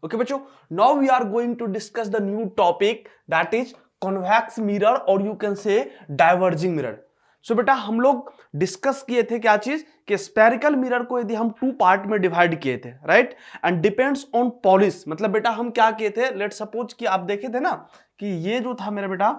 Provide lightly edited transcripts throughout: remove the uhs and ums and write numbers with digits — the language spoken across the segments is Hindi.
ओके बच्चों, now we are going to discuss the new topic that is convex mirror और you can say diverging mirror. So बेटा हम लोग डिस्कस किए थे क्या चीज कि स्पेरिकल मिरर को यदि हम टू पार्ट में डिवाइड किए थे, right, and depends on polish. मतलब बेटा हम क्या किए थे, लेट सपोज कि आप देखे थे ना कि ये जो था मेरा बेटा,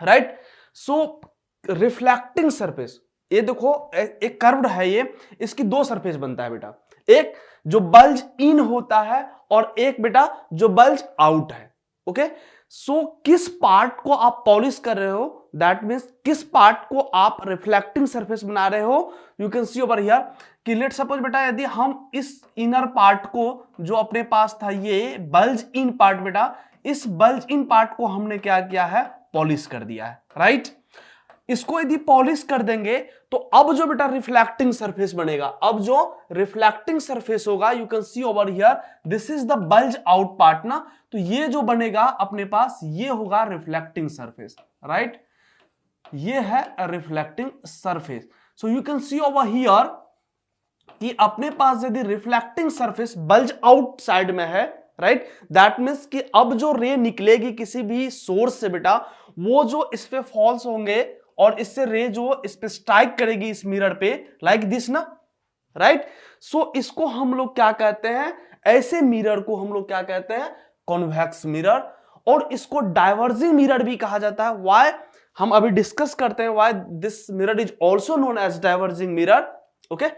राइट, सो रिफ्लेक्टिंग सरफेस, ये देखो एक कर्व्ड है, ये इसकी दो सरफेस बनता है बेटा, एक जो बल्ज इन होता है और एक बेटा जो बल्ज आउट है। ओके, सो किस पार्ट को आप पॉलिश कर रहे हो, दैट मींस किस पार्ट को आप रिफ्लेक्टिंग सरफेस बना रहे हो, you can see over here कि लेट सपोज बेटा यदि हम इस इनर पार्ट को जो अपने पास था ये बल्ज इन पार्ट बेटा, इस बल्ज इन पार्ट को हमने क्या किया है, पॉलिश कर दिया है, राइट। इसको यदि पॉलिश कर देंगे तो अब जो बेटा रिफ्लेक्टिंग सरफेस बनेगा, अब जो रिफ्लेक्टिंग सरफेस होगा, you can see over here this is the bulge out part ना, तो ये जो बनेगा अपने पास ये होगा रिफ्लेक्टिंग सरफेस, राइट, ये है reflecting surface. So you can see over here कि अपने पास यदि reflecting surface bulge out side में है, राइट, दैट मींस कि अब जो रे निकलेगी किसी भी सोर्स से बेटा, वो जो इस पे फॉल्स होंगे और इससे रे जो इस पे स्ट्राइक करेगी इस मिरर पे, लाइक दिस ना, राइट। सो इसको हम लोग क्या कहते हैं, ऐसे मिरर को हम लोग क्या कहते हैं, कॉन्वेक्स मिरर, और इसको डाइवर्जिंग मिरर भी कहा जाता है। व्हाई, हम अभी डिस्कस करते हैं why this mirror is also known as diverging mirror. Okay,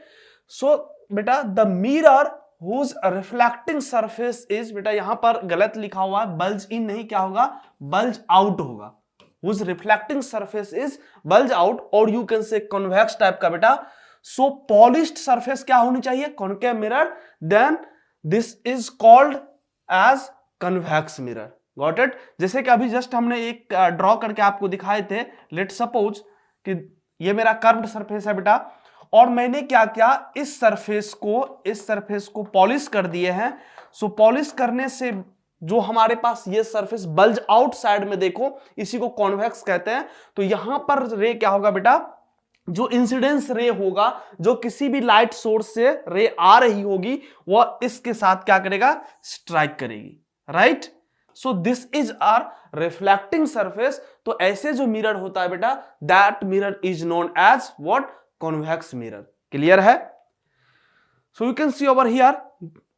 so बेटा the mirror whose reflecting surface is, बेटा यहां पर गलत लिखा हुआ है, बल्ज इन नहीं, क्या होगा, बल्ज आउट होगा, whose reflecting surface is bulge out, और you can say convex type का बेटा। so polished surface क्या होनी चाहिए, concave mirror, then this is called as convex mirror, got it। जैसे कि अभी जस्ट हमने एक ड्रॉ करके आपको दिखाए थे, लेट सपोज कि ये मेरा कर्व्ड सरफेस है बेटा, और मैंने क्या किया, इस सरफेस को पॉलिश कर दिए हैं। सो पॉलिश करने से जो हमारे पास ये सरफेस बल्ज आउट साइड में देखो, इसी को कॉन्वेक्स कहते हैं। तो यहां पर रे क्या होगा बेटा, जो इंसिडेंस रे होगा, जो किसी भी लाइट सोर्स से रे आ रही होगी, वह इसके साथ क्या करेगा, स्ट्राइक करेगी, right. So this is our reflecting surface. तो ऐसे जो मिरर होता है बेटा, that mirror is known as what, convex mirror. Clear है। So you can see over here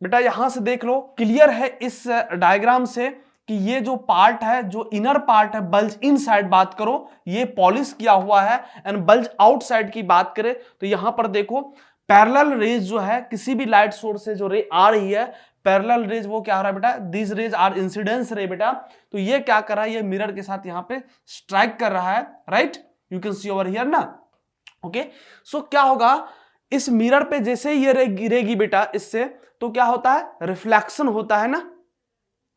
बेटा, यहां से देख लो, क्लियर है इस डायग्राम से कि ये जो पार्ट है, जो इनर पार्ट है, बल्ज इन साइड बात करो, ये पॉलिश किया हुआ है, एंड बल्ज आउट साइड की बात करें तो यहां पर देखो पैरेलल रेज जो है, किसी भी लाइट सोर्स से जो रे आ रही है, पैरेलल रेज वो क्या हो रहा है बेटा, दिस रेज आर इंसिडेंस रे बेटा। तो ये क्या कर रहा है, ये मिरर के साथ यहां पे स्ट्राइक कर रहा है, right, you can see over here ना। ओके, सो क्या होगा, इस मिरर पे जैसे ये रे गिरेगी बेटा इससे, तो क्या होता है, रिफ्लेक्शन होता है ना,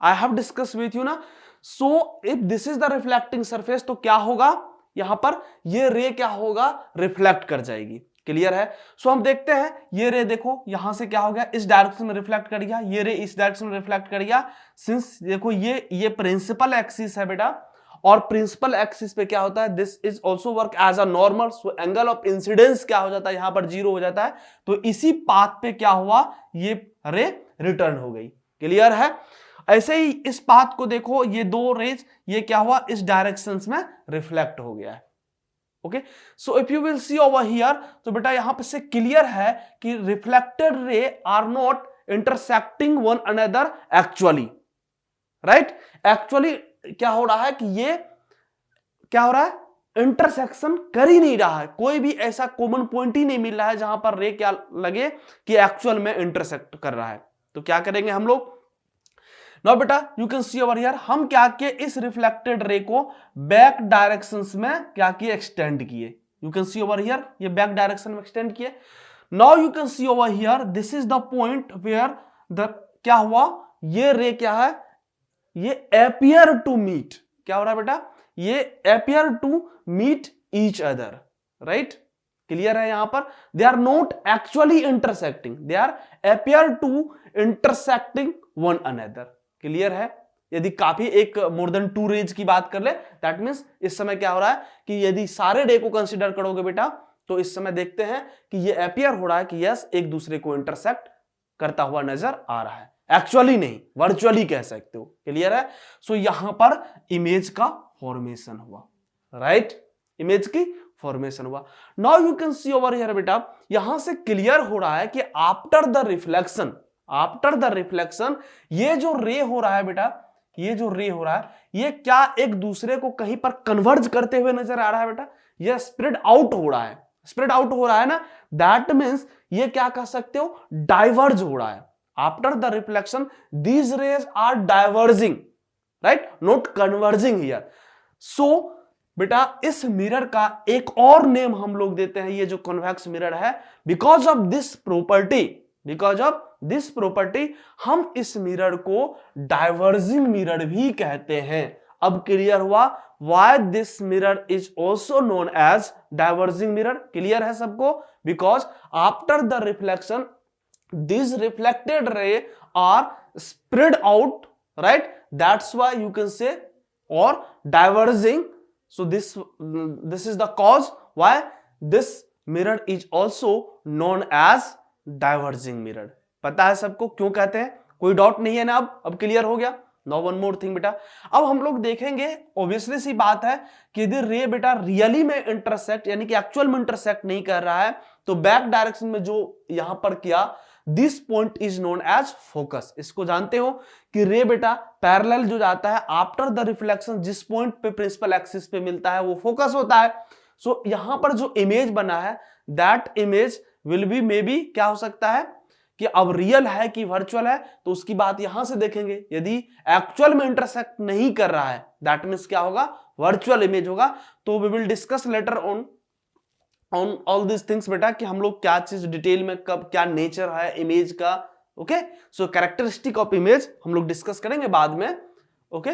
I have discuss with you ना। So if this is the reflecting surface, तो क्या होगा, यहां पर ये रे क्या होगा, रिफ्लेक्ट कर जाएगी। क्लियर है। सो हम देखते हैं, ये रे देखो यहां से क्या हो गया, इस डायरेक्शन में रिफ्लेक्ट कर गया, ये रे इस डायरेक्शन में रिफ्लेक्ट कर गया। सिंस देखो ये प्रिंसिपल एक्सिस है बेटा, और प्रिंसिपल एक्सिस पे क्या होता है, this is also work as a normal, so angle of incidence क्या हो जाता है, यहां पर 0 हो जाता है। तो इसी पाथ पे क्या हुआ, ये रे रिटर्न हो गई। क्लियर है। ऐसे ही इस पाथ को देखो, ये दो रेज, ये क्या हुआ, इस डायरेक्शन में रिफ्लेक्ट हो गया है। Okay, so if you will see over here, तो बेटा यहां पे से क्लियर है कि reflected ray are not intersecting one another actually, right. Actually क्या हो रहा है कि ये क्या हो रहा है, इंटरसेक्शन कर ही नहीं रहा है, कोई भी ऐसा कॉमन पॉइंट ही नहीं मिल रहा है जहां पर रे क्या लगे कि एक्चुअल में इंटरसेक्ट कर रहा है। तो क्या करेंगे हम लोग, नाउ बेटा you can see over here, हम क्या किए, इस रिफ्लेक्टेड रे को बैक डायरेक्शंस में क्या किए, एक्सटेंड किए। You can see over here, ये बैक डायरेक्शन में एक्सटेंड किए। Now you can see over here, this is the point where the क्या हुआ, ये रे क्या है, ये appear to meet, क्या हो रहा है बेटा, ये appear to meet each other, right. Clear है। यहां पर they are not actually intersecting, they are appear to intersecting one another। Clear है। यदि काफी एक मोर देन 2 रेज की बात कर ले, दैट मींस इस समय क्या हो रहा है कि यदि सारे रे को कंसीडर करोगे बेटा, तो इस समय देखते हैं कि ये appear हो रहा है कि यस एक दूसरे को इंटरसेक्ट करता हुआ नजर आ रहा है। एक्चुअली नहीं, वर्चुअली कह सकते हो। क्लियर है? सो यहां पर इमेज का फॉर्मेशन हुआ, राइट? इमेज की फॉर्मेशन हुआ। Now you can see over here बेटा, यहां से क्लियर हो रहा है कि आफ्टर द रिफ्लेक्शन ये जो रे हो रहा है बेटा, ये जो रे हो रहा है ये क्या एक दूसरे को कहीं पर कन्वर्ज करते हुए नजर आ रहा है बेटा? ये स्प्रेड आउट हो रहा है, स्प्रेड आउट हो रहा है ना, दैट मीन्स ये क्या कह सकते हो, डाइवर्ज हो रहा है। After the reflection these rays are diverging, right, not converging here. So बेटा इस मिरर का एक और नेम हम लोग देते हैं, ये जो कॉन्वेक्स मिरर है, बिकॉज ऑफ दिस प्रॉपर्टी हम इस मिरर को डाइवर्जिंग मिरर भी कहते हैं। अब क्लियर हुआ why this mirror is also known as diverging mirror? Clear है सबको? Because after the reflection this reflected ray are spread out, right, that's why you can say और diverging. So this is the cause why this mirror is also known as diverging mirror. पता है सबको क्यों कहते हैं? कोई डाउट नहीं है ना? अब क्लियर हो गया? Now one more thing बेटा, अब हम लोग देखेंगे, ऑब्वियसली सी बात है कि यदि रे बेटा रियली में इंटरसेक्ट यानी कि एक्चुअल में इंटरसेक्ट नहीं कर रहा है तो बैक डायरेक्शन में जो यहां पर किया, this point is known as focus. इसको जानते हो कि रे बेटा पैरेलल जो जाता है आफ्टर द रिफ्लेक्शन, जिस पॉइंट पे प्रिंसिपल एक्सिस पे मिलता है वो फोकस होता है. सो यहां पर जो इमेज बना है that image will be may be क्या हो सकता है कि अब रियल है कि वर्चुअल है, तो उसकी बात यहां से देखेंगे. यदि एक्चुअल में इंटरसेक्ट नहीं कर रहा है दैट मीन्स क्या होगा, वर्चुअल इमेज होगा. तो we will discuss later on all this things बेटा कि हम लोग क्या चीज डिटेल में कब क्या नेचर है इमेज का. Okay, so characteristic of image हम लोग डिस्कस करेंगे बाद में. Okay,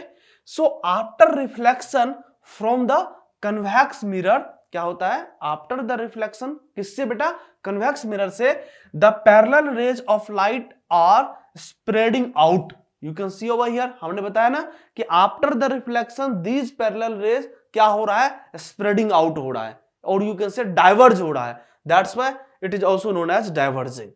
so after reflection from the convex mirror क्या होता है, आफ्टर द रिफ्लेक्शन किससे बेटा, कन्वेक्स मिरर से, the parallel rays of light are spreading out. You can see over here, हमने बताया ना कि after the reflection these parallel rays क्या हो रहा है, स्प्रेडिंग आउट हो रहा है, और यू कैन से डाइवर्ज हो रहा है. That's why it is also known as diverging.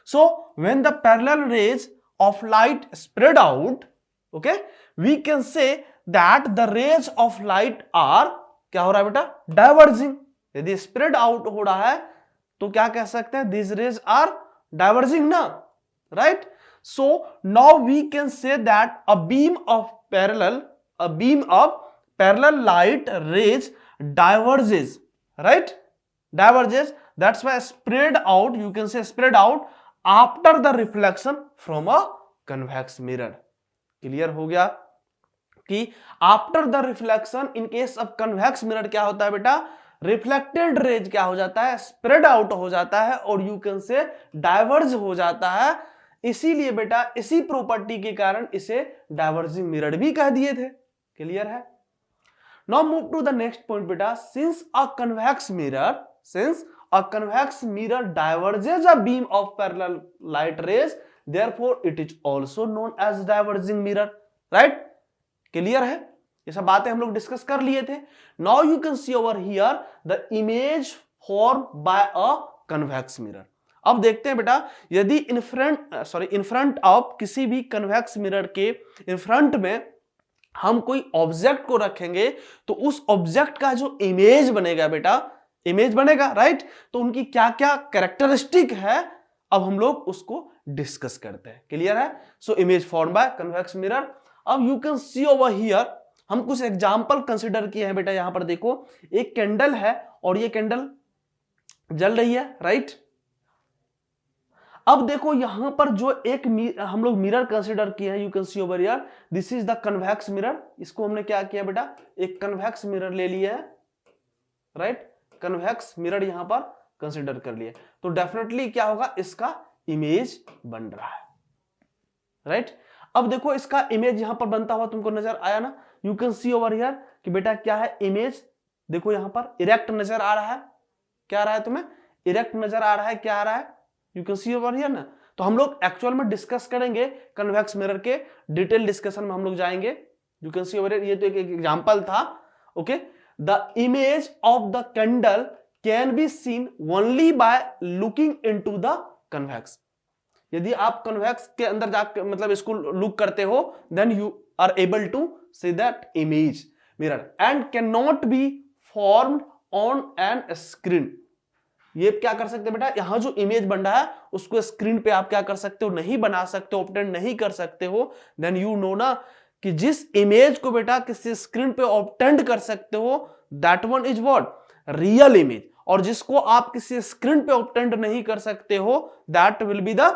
So when the parallel rays of light spread out, okay, we can say that the rays of light are क्या हो रहा है बेटा, डाइवर्जिंग. यदि स्प्रेड आउट हो रहा है तो क्या कह सकते हैं, दिस रेज आर डाइवर्जिंग ना, right. So now we can say that a beam of parallel light rays diverges, right, diverges. That's why spread out, you can say spread out after the reflection from a convex mirror. Clear हो गया कि after the reflection in case of convex mirror क्या होता है बेटा, रिफ्लेक्टेड रेज क्या हो जाता है, स्प्रेड आउट हो जाता है, और यू कैन से डाइवर्ज हो जाता है. इसीलिए बेटा इसी प्रॉपर्टी के कारण इसे डाइवर्जिंग मिरर भी कह दिए थे. क्लियर है? Now move to the next point beta. Since a convex mirror diverges a beam of parallel light rays, therefore it is also known as diverging mirror. Right? Clear है? ये सब बातें हम लोग डिस्कस कर लिए थे. Now you can see over here the image formed by a convex mirror. अब देखते हैं बेटा, यदि इन फ्रंट ऑफ किसी भी कन्वेक्स मिरर के इन फ्रंट में हम कोई ऑब्जेक्ट को रखेंगे तो उस ऑब्जेक्ट का जो इमेज बनेगा बेटा, इमेज बनेगा, राइट. तो उनकी क्या क्या कैरेक्टरिस्टिक है अब हम लोग उसको डिस्कस करते हैं. क्लियर है? So image form by convex mirror. अब you can see over here, हम कुछ एग्जांपल कंसीडर किए हैं बेटा. यहां पर देखो एक कैंडल है और ये कैंडल जल रही है, राइट. अब देखो यहां पर जो एक हम लोग मिरर कंसीडर किए हैं, you can see over here, this is the convex mirror. इसको हमने क्या किया बेटा, एक कन्वेक्स मिरर ले लिया है, राइट. कन्वेक्स मिरर यहां पर कंसीडर कर लिया, तो डेफिनेटली क्या होगा, इसका इमेज बन रहा है, राइट. अब देखो इसका इमेज यहां पर बनता हुआ तुमको नजर आया ना. You can see over here कि बेटा क्या है, इमेज देखो यहां पर इरेक्ट नजर आ रहा है. क्या आ रहा है तुम्हें, इरेक्ट नजर आ रहा है. क्या आ रहा है, you can see over here ना. तो हम लोग एक्चुअल में डिस्कस करेंगे कन्वेक्स मिरर के, डिटेल डिस्कशन में हम लोग जाएंगे. You can see over here, ये तो एक एग्जांपल था. Okay, the image of the candle can be seen only by looking into the convex. यदि आप कन्वेक्स के अंदर जाकर मतलब इसको लुक करते हो, then you are able to see that image mirror and can not be formed on an screen. ये क्या कर सकते हैं बेटा, यहां जो इमेज बन रहा है उसको स्क्रीन पे आप क्या कर सकते हो, नहीं बना सकते हो, ऑब्टेंड नहीं कर सकते हो। देन यू नो ना कि जिस इमेज को बेटा किसी स्क्रीन पे ऑब्टेंड कर सकते हो, that one is what, real image. और जिसको आप किसी स्क्रीन पे ऑब्टेंड नहीं कर सकते हो, that will be the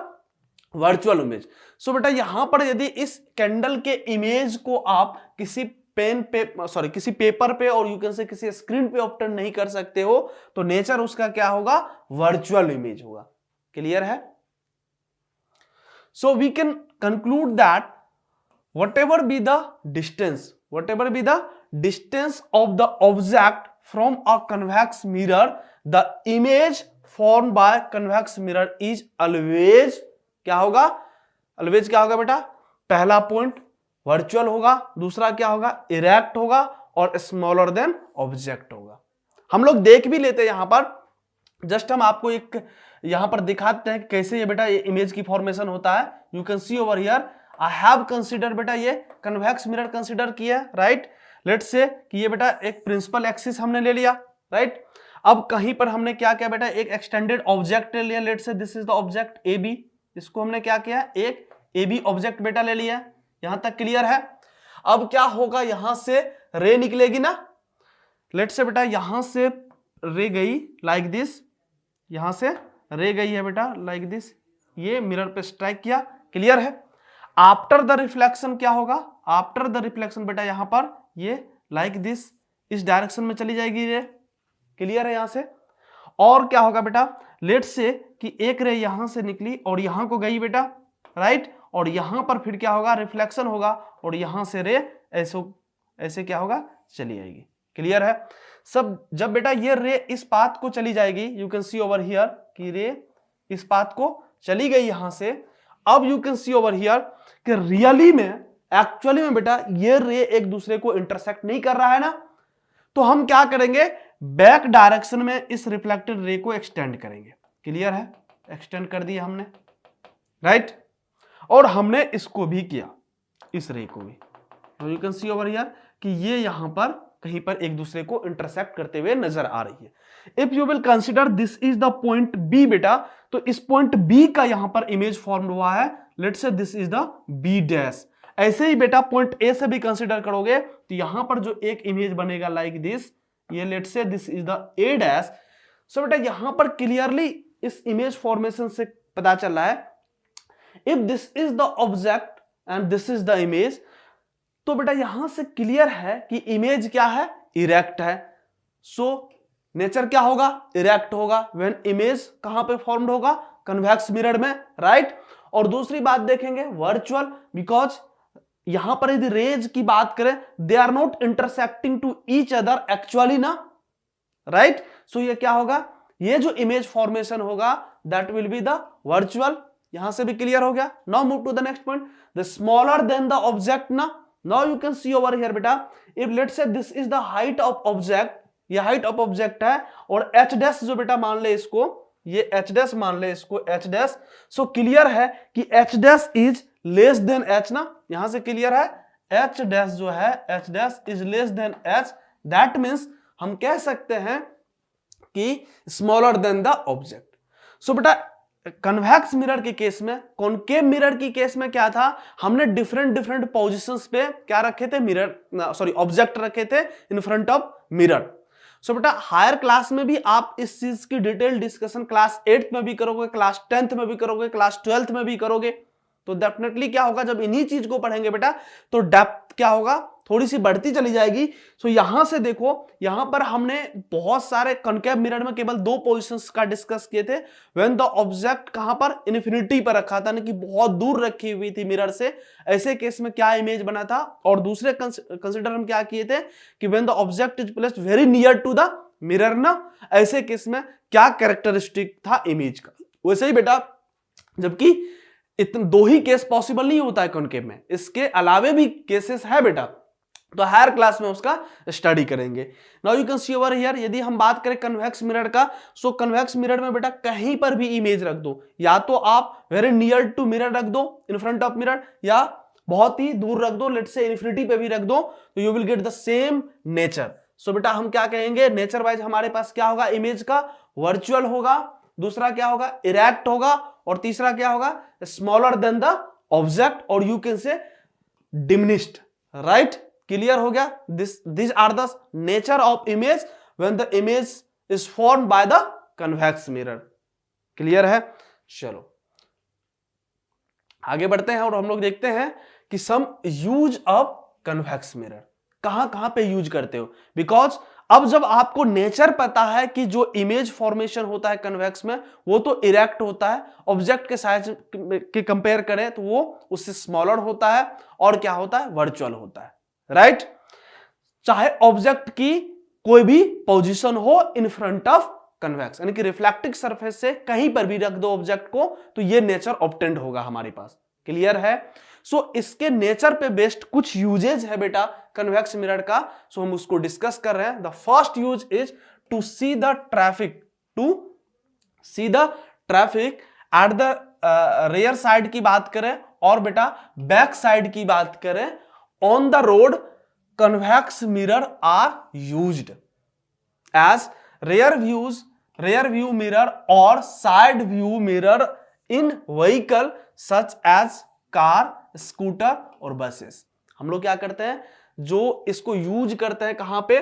virtual image. So बेटा यहां पर यदि इस कैंडल के इमेज को आप किसी पेन पे किसी पेपर पे और यू कैन से किसी स्क्रीन पे ऑब्टेंड नहीं कर सकते हो, तो नेचर उसका क्या होगा, वर्चुअल इमेज होगा। क्लियर है? So we can conclude that whatever be the distance of the object from a convex mirror, the image formed by convex mirror is always क्या होगा, always क्या होगा बेटा, पहला पॉइंट वर्चुअल होगा, दूसरा क्या होगा, इरेक्ट होगा, और स्मॉलर देन ऑब्जेक्ट होगा। हम लोग देख भी लेते हैं यहां पर, जस्ट हम आपको एक यहां पर दिखाते हैं कैसे ये बेटा ये इमेज की फॉर्मेशन होता है। You can see over here I have consider, बेटा ये कन्वेक्स मिरर कंसीडर किया, राइट। लेट्स से कि ये बेटा एक प्रिंसिपल एक्सिस हमने ले लिया, राइट। अब कहीं पर हमने क्या किया बेटा, एक एक्सटेंडेड ऑब्जेक्ट ले लिया, let's say this is the object A B, इसको हमने क्या किया, एक ए बी ऑब्जेक्ट बेटा ले लिया। यहां तक क्लियर है? अब क्या होगा, यहां से रे निकलेगी ना, लेट्स से बेटा यहां से रे गई लाइक दिस, यहां से रे गई है बेटा लाइक दिस, ये मिरर पे स्ट्राइक किया। क्लियर है? आफ्टर द रिफ्लेक्शन क्या होगा, आफ्टर द रिफ्लेक्शन बेटा यहां पर ये लाइक दिस इस डायरेक्शन में चली जाएगी रे। क्लियर है? यहां से और क्या होगा बेटा, लेट्स से कि एक रे यहां से निकली और यहां को गई बेटा, राइट, और यहां पर फिर क्या होगा, रिफ्लेक्शन होगा, और यहां से रे ऐसे क्या होगा, चली जाएगी। क्लियर है? सब जब बेटा ये रे इस पाथ को चली जाएगी, you can see over here कि रे इस पाथ को चली गई यहां से। अब you can see over here कि रियली में एक्चुअली में बेटा ये रे एक दूसरे को इंटरसेक्ट नहीं कर रहा है ना, तो हम क्या करेंगे, बैक डायरेक्शन में इस रिफ्लेक्टेड रे को एक्सटेंड करेंगे। क्लियर है? एक्सटेंड कर दिया हमने, राइट, और हमने इसको भी किया, इस रे को भी। तो you can see over here कि ये यहां पर कहीं पर एक दूसरे को इंटरसेक्ट करते हुए नजर आ रही है। If you will consider this is the point B बेटा, तो इस पॉइंट बी का यहां पर इमेज फॉर्म हुआ है, let's say this is the B dash. ऐसे ही बेटा पॉइंट ए से भी कंसिडर करोगे तो यहां पर जो एक इमेज बनेगा लाइक दिस, ये let's say this is the A dash. So बेटा यहां पर क्लियरली इस इमेज फॉर्मेशन से पता चल रहा है, if this is the object and this is the image, तो बेटा यहां से क्लियर है कि इमेज क्या है, इरेक्ट है। सो नेचर क्या होगा, इरेक्ट होगा व्हेन इमेज कहां पे फॉर्म्ड होगा, कन्वेक्स मिरर में, राइट। और दूसरी बात देखेंगे वर्चुअल, बिकॉज यहां पर यदि रेज की बात करें, they are not intersecting to each other actually ना, राइट। सो ये क्या होगा, ये जो इमेज फॉर्मेशन होगा that will be the virtual. यहां से भी क्लियर हो गया। Now move to the next point, the smaller than the object ना। Now you can see over here बेटा, if let's say this is the height of object, ये हाइट ऑफ ऑब्जेक्ट है, और एच डैश जो बेटा मान ले इसको, ये एच डैश मान ले इसको, एच डैश। सो क्लियर है कि H dash is less than H ना, यहां से क्लियर है, एच डैश जो है, H dash is less than H, that means हम कह सकते हैं कि स्मॉलर देन द ऑब्जेक्ट। सो बेटा कन्वेक्स मिरर के केस में, कॉनकेव मिरर की केस में क्या था, हमने डिफरेंट पोजीशंस पे क्या रखे थे, मिरर ऑब्जेक्ट रखे थे in front of mirror. So बेटा हायर क्लास में भी आप इस चीज की डिटेल डिस्कशन क्लास 8th में भी करोगे, क्लास 10th में भी करोगे, क्लास 12th में भी करोगे। तो डेफिनेटली क्या होगा, जब इन्हीं चीज को पढ़ेंगे बेटा तो डेप्थ क्या होगा, थोड़ी सी बढ़ती चली जाएगी। सो यहां से देखो, यहां पर हमने बहुत सारे कॉनकेव मिरर में केवल 2 पोजीशंस का डिस्कस किए थे, व्हेन द ऑब्जेक्ट कहां पर, इन्फिनिटी पर रखा था, ना कि बहुत दूर रखी हुई थी मिरर से, ऐसे केस में क्या इमेज बना था। और दूसरे कंसिडर हम क्या किए थे कि when the object is placed very near to the mirror ना, ऐसे केस में क्या कैरेक्टरिस्टिक था इमेज का। वैसे ही बेटा जबकि इतने 2 ही केस पॉसिबल नहीं होता है कॉनकेव में, इसके अलावे भी केसेस है बेटा। तो हायर क्लास में उसका स्टडी करेंगे। Now you can see over here, यदि हम बात करें कन्वेक्स मिरर का, सो कन्वेक्स मिरर में बेटा कहीं पर भी इमेज रख दो, या तो आप वेरी नियर टू मिरर रख दो इन फ्रंट ऑफ मिरर, या बहुत ही दूर रख दो, लेट्स से इन्फिनिटी पे भी रख दो, तो you will get the same nature. So बेटा हम क्या कहेंगे, नेचर वाइज हमारे पास क्या होगा, इमेज का वर्चुअल होगा, दूसरा क्या होगा, इरेक्ट होगा, और तीसरा क्या होगा, स्मॉलर देन द ऑब्जेक्ट, और you can say diminished. Right, clear हो गया। This are the nature of image when the image is formed by the convex mirror. Clear है। चलो आगे बढ़ते हैं और हम लोग देखते हैं कि सम यूज ऑफ कन्वेक्स मिरर, कहां कहां पे यूज करते हो। बिकॉज अब जब आपको नेचर पता है कि जो इमेज फॉर्मेशन होता है कन्वेक्स में वो तो इरेक्ट होता है, ऑब्जेक्ट के साइज के कंपेयर करें तो वो उससे स्मॉलर होता है, और क्या होता है, वर्चुअल होता है। राइट, चाहे ऑब्जेक्ट की कोई भी पोजीशन हो इन फ्रंट ऑफ कन्वेक्स, यानी कि रिफ्लेक्टिंग सरफेस से कहीं पर भी रख दो ऑब्जेक्ट को, तो ये नेचर ऑब्टेंड होगा हमारे पास। क्लियर है। सो इसके नेचर पे बेस्ड कुछ यूजेज है बेटा कन्वेक्स मिरर का, सो हम उसको डिस्कस कर रहे हैं। The first use is to see the traffic, to see the traffic at the rear side की बात करें, और बेटा बैक साइड की बात करें, on the road convex mirror are used as rear view mirror or side view mirror in vehicle such as car, scooter और buses। हम लोग क्या करते हैं, जो इसको यूज करते हैं कहां पे,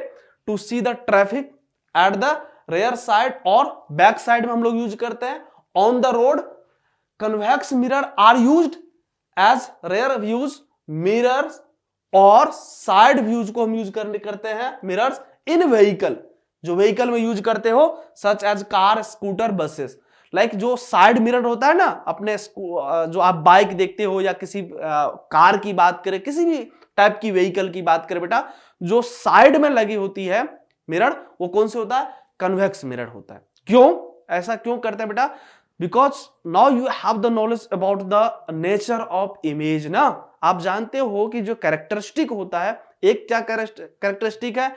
to see the traffic at the rear side, और बैक साइड में हम लोग यूज करते हैं on the road. Convex mirror are used as rear views mirrors, और साइड व्यूज को हम यूज करते हैं मिरर्स इन व्हीकल, जो व्हीकल में यूज करते हो, such as car, scooter, buses. Like जो साइड मिरर होता है ना अपने, जो आप बाइक देखते हो या किसी कार की बात करें, किसी भी टाइप की व्हीकल की बात करें बेटा, जो साइड में लगी होती है मिरर, वो कौन से होता है, कन्वेक्स मिरर होता है। क्यों ऐसा क्यों करते हैं बेटा, because now you have the knowledge about the nature of image ना। आप जानते हो कि जो कैरेक्टरिस्टिक होता है, एक क्या कैरेक्टरिस्टिक है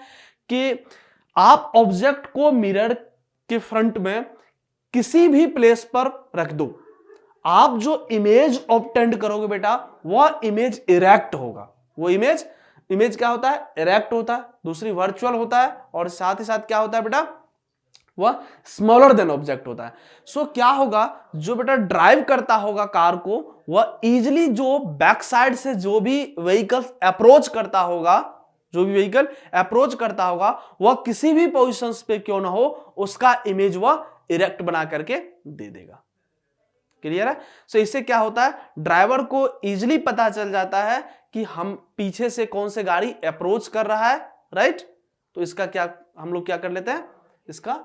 कि आप ऑब्जेक्ट को मिरर के फ्रंट में किसी भी प्लेस पर रख दो, आप जो इमेज ऑब्टेंड करोगे बेटा वह इमेज इरेक्ट होगा। वो इमेज क्या होता है, इरेक्ट होता है, दूसरी वर्चुअल होता है, और साथ ही साथ क्या होता है बेटा, वह स्मॉलर देन ऑब्जेक्ट होता है। सो क्या होगा, जो बेटा ड्राइव करता होगा कार को, वह इजिली जो बैक साइड से जो भी व्हीकल अप्रोच करता होगा, वह किसी भी पोजीशन पे क्यों ना हो, उसका इमेज वह इरेक्ट बना करके दे देगा। क्लियर है। सो इससे क्या होता है, ड्राइवर को इजिली पता चल जाता है कि हम पीछे से कौन से गाड़ी अप्रोच कर रहा है। राइट, तो इसका क्या हम लोग क्या कर लेते हैं, इसका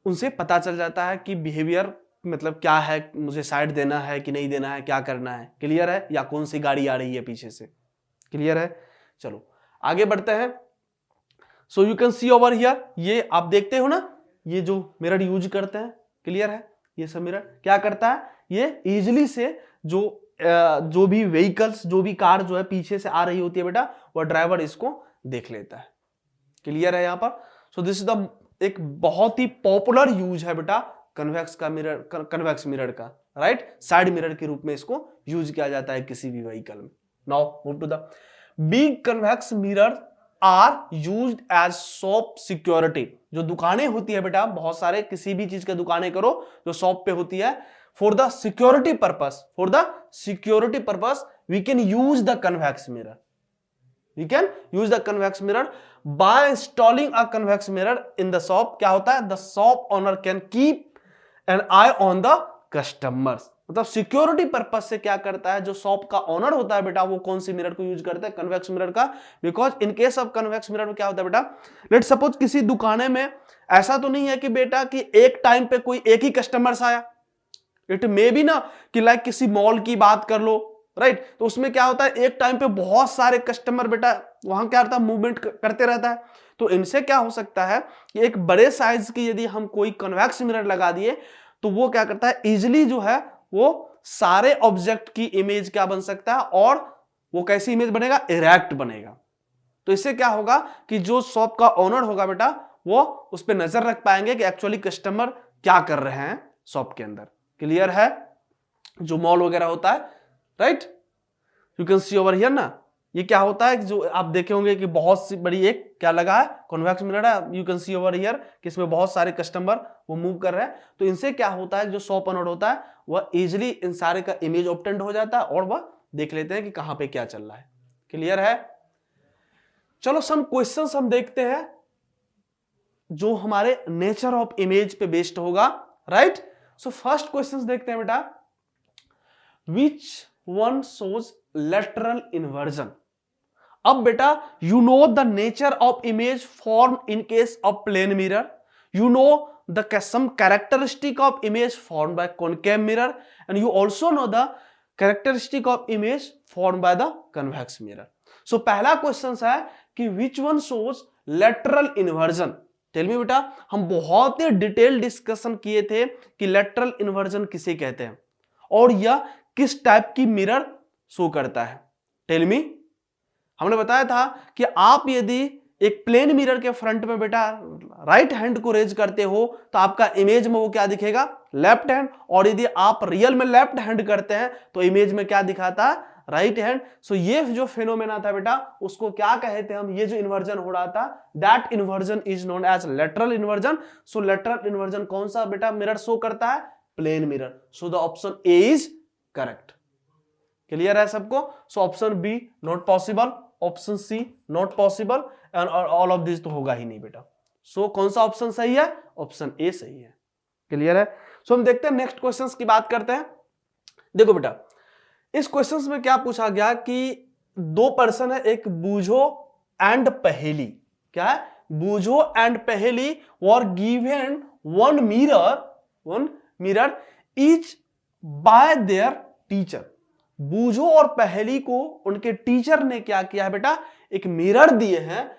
उनसे पता चल जाता है कि बिहेवियर मतलब क्या है, मुझे साइड देना है कि नहीं देना है, क्या करना है। क्लियर है, या कौन सी गाड़ी आ रही है पीछे से। क्लियर है। चलो आगे बढ़ते हैं। सो you can see over here, ये आप देखते हो ना, ये जो मिरर यूज करते हैं। क्लियर है, ये सब मिरर क्या करता है, ये इजिली से जो भी व्हीकल्स, जो भी कार जो है पीछे से आ रही होती है बेटा, वह ड्राइवर इसको देख लेता है। क्लियर है यहाँ पर। सो दिस इज द एक बहुत ही पॉपुलर यूज है बेटा कन्वेक्स मिरर का। राइट, साइड मिरर के रूप में इसको यूज किया जाता है किसी भी व्हीकल में। Now move to the big convex mirror are used as shop security. जो दुकानें होती है बेटा, बहुत सारे किसी भी चीज की दुकानें करो जो शॉप पे होती है, for the security purpose we can use the convex mirror. You can use the convex mirror by installing a convex mirror in the shop। क्या होता है, the shop owner can keep an eye on the customers। मतलब सिक्योरिटी पर्पस से क्या करता है, जो शॉप का ओनर होता है बेटा, वो कौन सी मिरर को यूज करता है, कन्वेक्स मिरर का। Because in case of convex mirror में क्या होता है बेटा, लेट सपोज किसी दुकाने में ऐसा तो नहीं है कि बेटा कि एक टाइम पे कोई एक ही कस्टमर्स आया। इट मे बी ना कि लाइक किसी मॉल की बात कर लो, राइट, तो उसमें क्या होता है, एक टाइम पे बहुत सारे कस्टमर बेटा वहां क्या रहता है, मूवमेंट करते रहता है। तो इनसे क्या हो सकता है कि एक बड़े साइज की यदि हम कोई कन्वेक्स मिरर लगा दिए, तो वो क्या करता है, इजिली जो है वो सारे ऑब्जेक्ट की इमेज क्या बन सकता है, और वो कैसी इमेज बनेगा, इरेक्ट बनेगा। तो तो इससे क्या होगा कि जो शॉप का ओनर होगा बेटा वो उस पर नजर रख पाएंगे कि एक्चुअली कस्टमर क्या कर रहे हैं शॉप के अंदर। क्लियर है? जो मॉल वगैरह होता है, right, you can see over here ना, ये क्या होता है जो आप देखे होंगे कि बहुत सी बड़ी एक क्या लगा है, कॉन्वेक्स मिरर है, you can see over here कि इसमें बहुत सारे कस्टमर वो मूव कर रहे हैं। तो इनसे क्या होता है, जो शॉप ओनर होता है वह इजिली इन सारे का इमेज ऑब्टेंड हो जाता है और वह देख लेते हैं कि कहां पे क्या चल रहा है। क्लियर है? चलो सम क्वेश्चंस हम देखते हैं जो हमारे नेचर ऑफ इमेज पे बेस्ड होगा, राइट। सो फर्स्ट क्वेश्चंस देखते हैं बेटा, which one shows lateral inversion. अब बेटा you know the nature of image form in case of plane mirror, you know the some characteristic of image formed by concave mirror, and you also know the characteristic of image formed by the convex mirror. So पहला क्वेश्चन है कि which one shows lateral inversion. Tell me बेटा, हम बहुत ही डिटेल डिस्कशन किए थे कि लेटरल इन्वर्जन किसे कहते हैं और यह किस टाइप की मिरर शो करता है। टेल मी, हमने बताया था कि आप यदि एक प्लेन मिरर के फ्रंट में बेटा राइट हैंड को रेज करते हो तो आपका इमेज में वो क्या दिखेगा, लेफ्ट हैंड, और यदि आप रियल में लेफ्ट हैंड करते हैं तो इमेज में क्या दिखाता है, राइट हैंड। सो ये जो फिनोमेना था बेटा उसको क्या कहते हैं हम, ये जो इन्वर्जन हो रहा था that inversion is known as lateral inversion. So lateral inversion कौन सा बेटा मिरर शो करता है, plane mirror. So the option A is correct. Clear है सबको? So option B not possible, option C not possible, and all of this तो होगा ही नहीं बेटा। सो कौन सा ऑप्शन सही है, ऑप्शन ए सही है। क्लियर है? सो हम देखते हैं नेक्स्ट क्वेश्चंस की बात करते हैं। देखो बेटा इस क्वेश्चंस में क्या पूछा गया कि दो पर्सन है, एक बूझो एंड पहेली। क्या है, Boojho and Paheli were given one mirror each by their teacher. Boojho और पहेली को उनके टीचर ने क्या किया है बेटा, एक मिरर दिए हैं।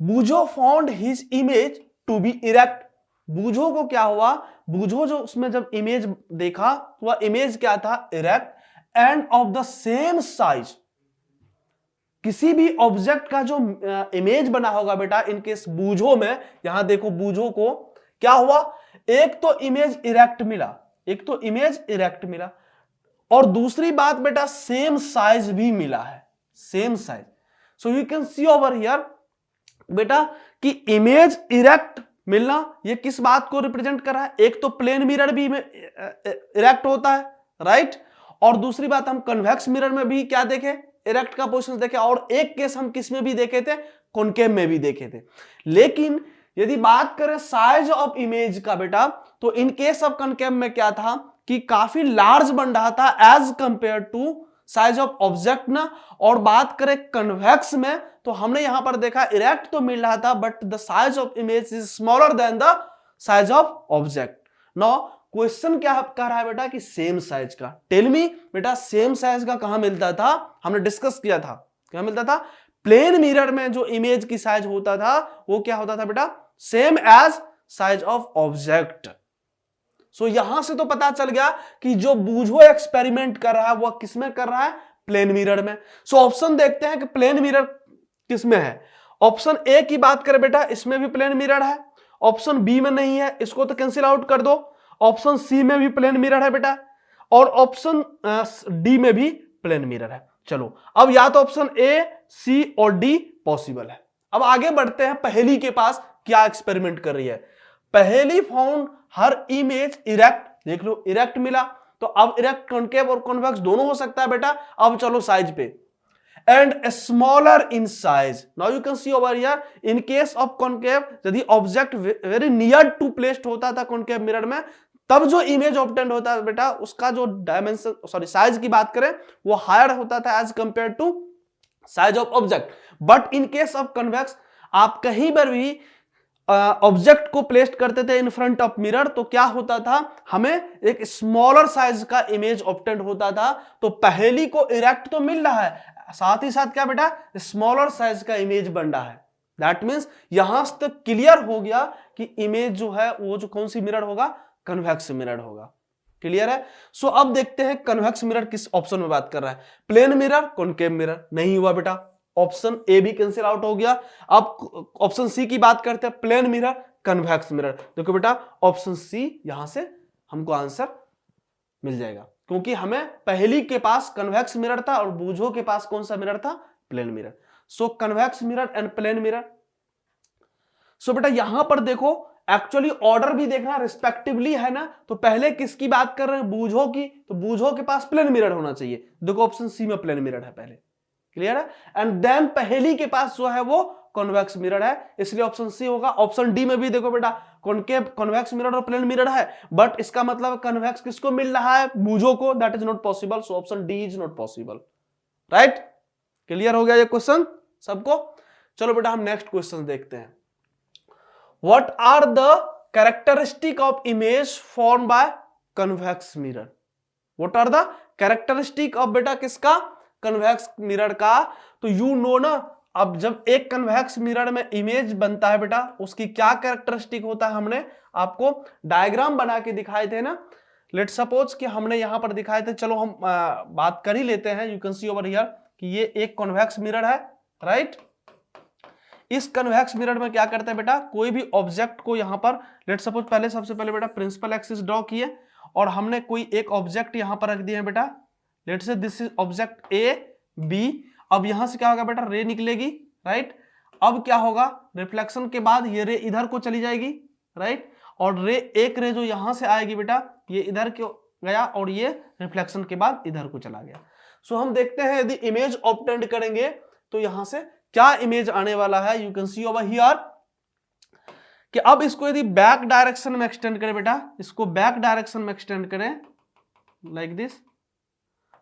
Boojho found his image to be erect. Boojho को क्या हुआ, बूझो जो उसमें जब इमेज देखा वह इमेज क्या था, erect end of the same size. किसी भी ऑब्जेक्ट का जो इमेज बना होगा बेटा इनकेस बूझो में, यहां देखो बूझो को क्या हुआ, एक तो इमेज इरेक्ट मिला, एक तो इमेज इरेक्ट मिला और दूसरी बात बेटा सेम साइज भी मिला है, same size. So you can see over here बेटा कि इमेज इरेक्ट मिलना ये किस बात को रिप्रेजेंट कर रहा है, एक तो प्लेन मिरर भी इरेक्ट होता है, राइट, और दूसरी बात हम कन्वेक्स मिरर में भी क्या देखे, इरेक्ट का पोजीशन देखे, और एक केस हम किस में भी देखे थे, कॉनकेव में भी देखे थे। लेकिन यदि बात करें साइज ऑफ इमेज का बेटा तो इन केस ऑफ कॉनकेव में क्या था कि काफी लार्ज बन रहा था as compare to size of object ना। और बात करें कन्वेक्स में तो हमने यहां पर देखा इरेक्ट तो मिल रहा था but the size of image is smaller than the size of object. Now question क्या कह रहा है बेटा कि सेम साइज का। टेल मी बेटा साइज का कहां मिलता था, हमने डिस्कस किया था, क्या मिलता था, प्लेन मिरर में जो इमेज की साइज होता था वो क्या होता था बेटा, same as size of object. So यहां से तो पता चल गया कि जो बूझो एक्सपेरिमेंट कर रहा है वह किसमें कर रहा है, प्लेन मिरर में। सो ऑप्शन देखते हैं कि प्लेन मिरर किसमें है। ऑप्शन ए की बात करें बेटा इसमें भी प्लेन मिरर है, ऑप्शन बी में नहीं है, इसको तो कैंसिल आउट कर दो। ऑप्शन सी में भी प्लेन मिरर है बेटा और ऑप्शन डी में भी प्लेन मिरर है। चलो अब या तो ऑप्शन ए, सी और डी पॉसिबल है। अब आगे बढ़ते हैं पहेली के पास, क्या एक्सपेरिमेंट कर रही है। पहेली फाउंड हर इमेज इरेक्ट, देख लो इरेक्ट मिला, तो अब इरेक्ट कॉनकेव और कॉन्वेक्स दोनों हो सकता है बेटा। अब चलो साइज पे, and smaller in size. Now you can see over here in case of concave यदि object very near to placed होता था कॉनकेव मिरर में तब जो इमेज ऑब्टेंड होता है बेटा उसका जो डायमेंशन सॉरी साइज की बात करें वो हायर होता था as compare to size of object. But in case of convex आप कहीं पर भी ऑब्जेक्ट को प्लेस्ड करते थे इन फ्रंट ऑफ मिरर तो क्या होता था, हमें एक स्मॉलर साइज का इमेज ऑब्टेंड होता था। तो पहेली को इरेक्ट तो मिल रहा है साथ ही साथ क्या बेटा स्मॉलर साइज का इमेज बन रहा है। दैट मींस यहां से तक क्लियर हो गया कि इमेज जो है वो जो कौन सी मिरर होगा, कन्वेक्स मिरर होगा। क्लियर है? सो अब देखते हैं कन्वेक्स मिरर किस ऑप्शन में बात कर रहा है, प्लेन मिरर, कॉनकेव मिरर। नहीं हुआ बेटा, ऑप्शन ए भी कैंसिल आउट हो गया। अब ऑप्शन सी की बात करते हैं, प्लेन मिरर, कन्वेक्स मिरर। देखो बेटा ऑप्शन सी यहां से हमको आंसर मिल जाएगा, क्योंकि हमें पहली के पास कन्वेक्स मिरर था और बूझो के पास कौन सा मिरर था, plane mirror. So convex mirror and plane mirror. So बेटा यहां पर देखो एक्चुअली ऑर्डर भी देखना रिस्पेक्टिवली है ना, तो पहले किसकी बात कर रहे हैं, बूझो की, तो बूझो के पास प्लेन मिरर होना चाहिए। देखो ऑप्शन सी में प्लेन मिरर है पहले, क्लियर है। एंड देन पहली के पास जो है वो कॉन्वेक्स मिरर है, इसलिए ऑप्शन सी होगा। ऑप्शन डी में भी देखो बेटा कॉनकेव, कॉन्वेक्स मिरर और प्लेन मिरर है, बट इसका मतलब कॉन्वेक्स किसको मिल रहा है, बूझो को, that is not possible. So option D is not possible, right. Clear हो गया ये क्वेश्चन सबको। चलो बेटा हम नेक्स्ट क्वेश्चन देखते हैं। What are the characteristic of image form by convex mirror. What are the characteristic of बेटा किसका, कन्वेक्स मिरर का। तो यू नो ना, अब जब एक कन्वेक्स मिरर में इमेज बनता है बेटा, उसकी क्या कैरेक्टरिस्टिक होता है, हमने आपको डायग्राम बना के दिखाए थे ना। लेट सपोज कि हमने यहां पर दिखाए थे, चलो हम बात कर ही लेते हैं। You can see over here कि ये एक कन्वेक्स मिरर है, राइट। इस कन्वेक्स मिरर में क्या करते हैं बेटा, कोई भी ऑब्जेक्ट को यहां पर लेट सपोज पहले सबसे पहले बेटा प्रिंसिपल एक्सिस ड्रॉ किए और हमने कोई एक ऑब्जेक्ट यहां पर रख दिया है बेटा। Let say this is object A B. अब यहां से क्या होगा बेटा, रे निकलेगी, राइट। अब क्या होगा, रिफ्लेक्शन के बाद ये रे इधर को चली जाएगी, राइट। और रे एक रे जो यहां से आएगी बेटा, ये इधर क्यों गया और ये रिफ्लेक्शन के बाद इधर को चला गया। सो हम देखते हैं यदि इमेज ऑब्टेंड करेंगे तो यहां से क्या इमेज आने वाला है। You can see over here कि अब इसको यदि बैक डायरेक्शन में एक्सटेंड करें बेटा, इसको बैक डायरेक्शन में एक्सटेंड करें लाइक दिस,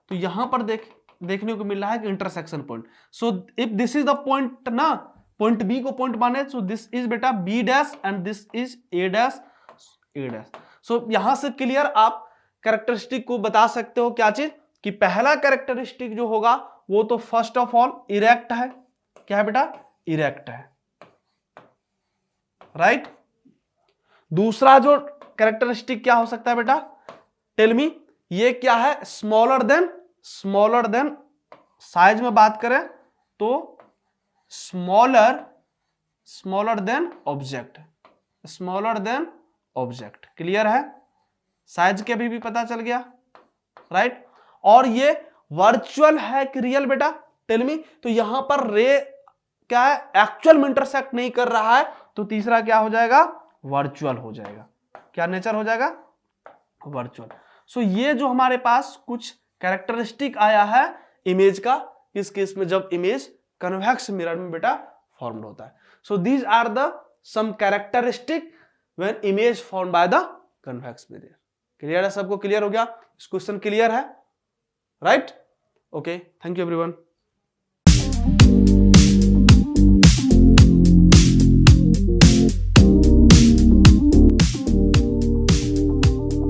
तो यहां पर देखने को मिल रहा है कि intersection point. So if this is the point ना, पॉइंट बी को पॉइंट माने, सो दिस इज बेटा B dash and this is A dash, A dash. So यहां से क्लियर आप कैरेक्टरिस्टिक को बता सकते हो क्या चीज, कि पहला कैरेक्टरिस्टिक जो होगा वो तो फर्स्ट ऑफ ऑल इरेक्ट है। क्या है बेटा, इरेक्ट है, राइट। दूसरा जो कैरेक्टरिस्टिक क्या हो सकता है बेटा, टेल मी, ये क्या है, स्मॉलर देन साइज में बात करें तो स्मॉलर देन ऑब्जेक्ट, क्लियर है। साइज के भी पता चल गया, राइट। और ये वर्चुअल है कि रियल बेटा, टेल मी। तो यहां पर रे क्या है, एक्चुअल में इंटरसेक्ट नहीं कर रहा है, तो तीसरा क्या हो जाएगा, वर्चुअल हो जाएगा। क्या नेचर हो जाएगा, वर्चुअल। सो ये जो हमारे पास कुछ कैरेक्टरिस्टिक आया है इमेज का, किस केस में, जब इमेज कन्वेक्स मिरर में बेटा फॉर्म्ड होता है। So these are the some characteristic when image formed by the convex mirror. Clear है सबको, क्लियर हो गया, इस क्वेश्चन क्लियर है, right. Okay, thank you everyone.